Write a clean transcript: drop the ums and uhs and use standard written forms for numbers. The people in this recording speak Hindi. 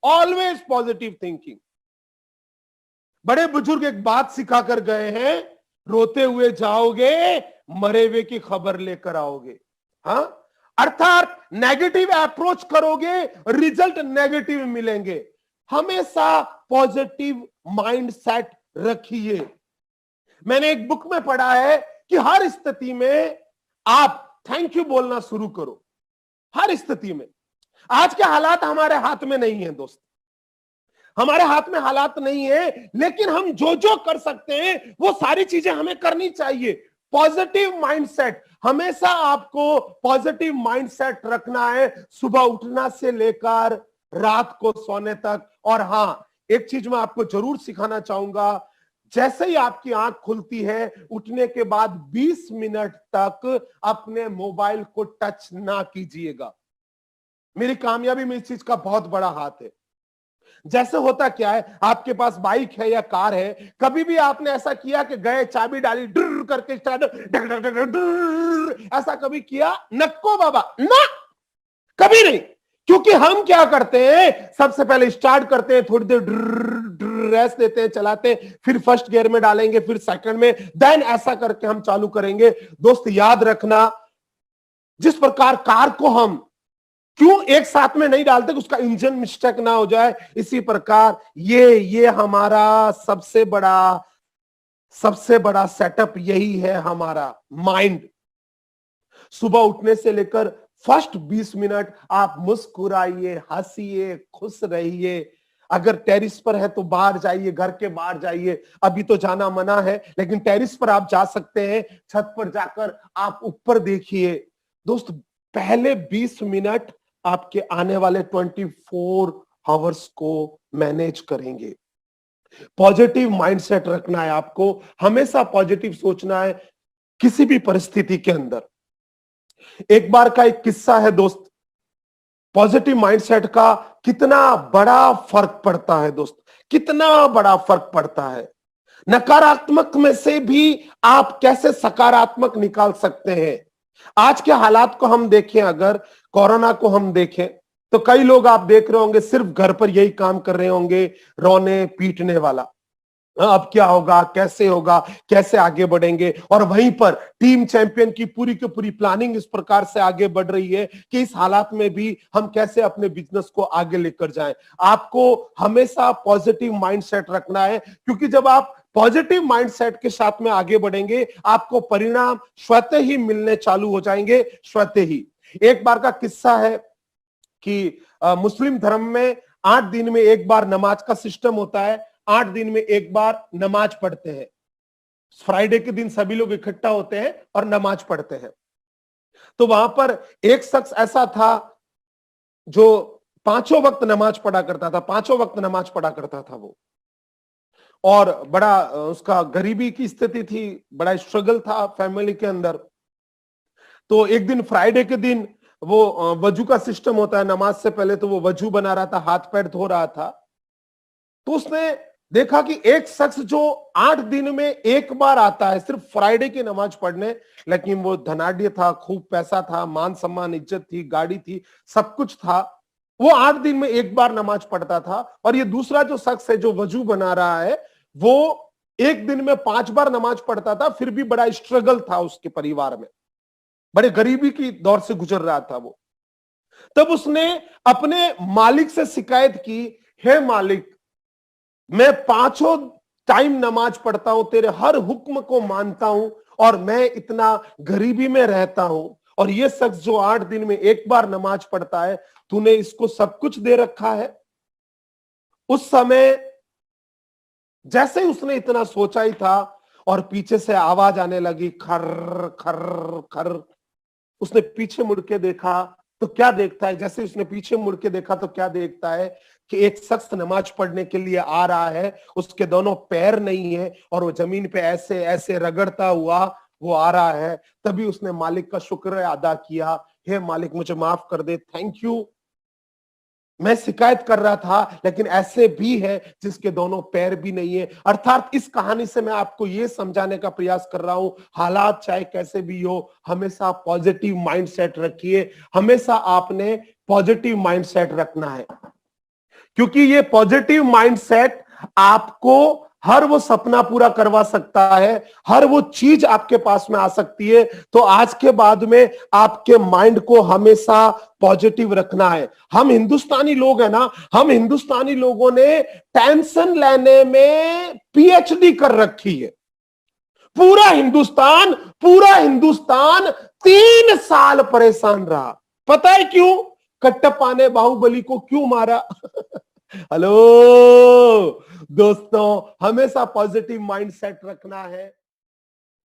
Always positive thinking. बड़े बुजुर्ग एक बात सिखा कर गए हैं, रोते हुए जाओगे, मरे हुए की खबर लेकर आओगे। हाँ, अर्थात नेगेटिव अप्रोच करोगे, रिजल्ट नेगेटिव मिलेंगे। हमेशा पॉजिटिव माइंडसेट रखिए। मैंने एक बुक में पढ़ा है कि हर स्थिति में आप थैंक यू बोलना शुरू करो, हर स्थिति में। आज के हालात हमारे हाथ में नहीं है दोस्त, हमारे हाथ में हालात नहीं है, लेकिन हम जो जो कर सकते हैं वो सारी चीजें हमें करनी चाहिए। पॉजिटिव माइंडसेट, हमेशा आपको पॉजिटिव माइंडसेट रखना है, सुबह उठना से लेकर रात को सोने तक। और हां, एक चीज मैं आपको जरूर सिखाना चाहूंगा, जैसे ही आपकी आंख खुलती है, उठने के बाद 20 मिनट तक अपने मोबाइल को टच ना कीजिएगा। मेरी कामयाबी में इस चीज का बहुत बड़ा हाथ है। जैसे होता क्या है, आपके पास बाइक है या कार है, कभी भी आपने ऐसा किया कि गए, चाबी डाली, डर करके स्टार्ट, ऐसा कभी किया? नको बाबा ना, कभी नहीं। क्योंकि हम क्या करते हैं, सबसे पहले स्टार्ट करते हैं, थोड़ी देर रेस्ट देते हैं, चलाते हैं, फिर फर्स्ट गियर में डालेंगे, फिर सेकंड में, देन ऐसा करके हम चालू करेंगे। दोस्त याद रखना, जिस प्रकार कार को हम क्यों एक साथ में नहीं डालते कि उसका इंजन मिस्टेक ना हो जाए, इसी प्रकार ये हमारा सबसे बड़ा सेटअप यही है, हमारा माइंड। सुबह उठने से लेकर फर्स्ट 20 मिनट आप मुस्कुराइए, हंसिए, खुश रहिए। अगर टेरिस पर है तो बाहर जाइए, घर के बाहर जाइए। अभी तो जाना मना है, लेकिन टेरिस पर आप जा सकते हैं। छत पर जाकर आप ऊपर देखिए। दोस्त, पहले 20 मिनट आपके आने वाले 24 आवर्स को मैनेज करेंगे। पॉजिटिव माइंडसेट रखना है आपको, हमेशा पॉजिटिव सोचना है किसी भी परिस्थिति के अंदर। एक बार का एक किस्सा है दोस्त, पॉजिटिव माइंडसेट का कितना बड़ा फर्क पड़ता है दोस्त, कितना बड़ा फर्क पड़ता है। नकारात्मक में से भी आप कैसे सकारात्मक निकाल सकते हैं। आज के हालात को हम देखें, अगर कोरोना को हम देखें, तो कई लोग आप देख रहे होंगे सिर्फ घर पर यही काम कर रहे होंगे, रोने पीटने वाला। अब क्या होगा, कैसे होगा, कैसे आगे बढ़ेंगे। और वहीं पर टीम चैंपियन की पूरी प्लानिंग इस प्रकार से आगे बढ़ रही है कि इस हालात में भी हम कैसे अपने बिजनेस को आगे लेकर जाएं। आपको हमेशा पॉजिटिव माइंडसेट रखना है, क्योंकि जब आप पॉजिटिव माइंडसेट के साथ में आगे बढ़ेंगे, आपको परिणाम स्वतः ही मिलने चालू हो जाएंगे, स्वतः ही। एक बार का किस्सा है कि मुस्लिम धर्म में 8 दिन में एक बार नमाज का सिस्टम होता है। 8 दिन में एक बार नमाज पढ़ते हैं। फ्राइडे के दिन सभी लोग इकट्ठा होते हैं और नमाज पढ़ते हैं। तो वहां पर एक शख्स ऐसा था जो 5 वक्त नमाज पढ़ा करता था, 5 वक्त नमाज पढ़ा करता था वो। और बड़ा उसका गरीबी की स्थिति थी, बड़ा स्ट्रगल था फैमिली के अंदर। तो एक दिन फ्राइडे के दिन वो वजू का सिस्टम होता है, नमाज से पहले तो वो वजू बना रहा था, हाथ पैर धो रहा था। तो उसने देखा कि एक शख्स जो 8 दिन में एक बार आता है सिर्फ फ्राइडे की नमाज पढ़ने, लेकिन वो धनाढ्य था, खूब पैसा था, मान सम्मान इज्जत थी, गाड़ी थी, सब कुछ था, वो 8 दिन में एक बार नमाज पढ़ता था। और ये दूसरा जो शख्स है जो वजू बना रहा है, वो एक दिन में 5 बार नमाज पढ़ता था, फिर भी बड़ा स्ट्रगल था उसके परिवार में, बड़े गरीबी की दौर से गुजर रहा था वो। तब उसने अपने मालिक से शिकायत की, हे मालिक, मैं 5 टाइम नमाज पढ़ता हूं, तेरे हर हुक्म को मानता हूं, और मैं इतना गरीबी में रहता हूं, और ये शख्स जो 8 दिन में एक बार नमाज पढ़ता है, तूने इसको सब कुछ दे रखा है। उस समय जैसे ही उसने इतना सोचा ही था, और पीछे से आवाज आने लगी, खर खर खर। उसने पीछे मुड़ के देखा तो क्या देखता है, जैसे उसने पीछे मुड़ के देखा तो क्या देखता है कि एक शख्स नमाज पढ़ने के लिए आ रहा है, उसके दोनों पैर नहीं है, और वो जमीन पे ऐसे ऐसे रगड़ता हुआ वो आ रहा है। तभी उसने मालिक का शुक्र अदा किया, हे मालिक मुझे माफ कर दे, थैंक यू, मैं शिकायत कर रहा था, लेकिन ऐसे भी है जिसके दोनों पैर भी नहीं है। अर्थात इस कहानी से मैं आपको यह समझाने का प्रयास कर रहा हूं, हालात चाहे कैसे भी हो, हमेशा पॉजिटिव माइंडसेट रखिए, हमेशा आपने पॉजिटिव माइंडसेट रखना है। क्योंकि ये पॉजिटिव माइंडसेट आपको हर वो सपना पूरा करवा सकता है, हर वो चीज आपके पास में आ सकती है। तो आज के बाद में आपके माइंड को हमेशा पॉजिटिव रखना है। हम हिंदुस्तानी लोग हैं ना, हम हिंदुस्तानी लोगों ने टेंशन लेने में पीएचडी कर रखी है। पूरा हिंदुस्तान 3 साल परेशान रहा। पता है क्यों? कट्टप्पा ने बाहुबली को क्यों मारा? हेलो दोस्तों, हमेशा पॉजिटिव माइंडसेट रखना है।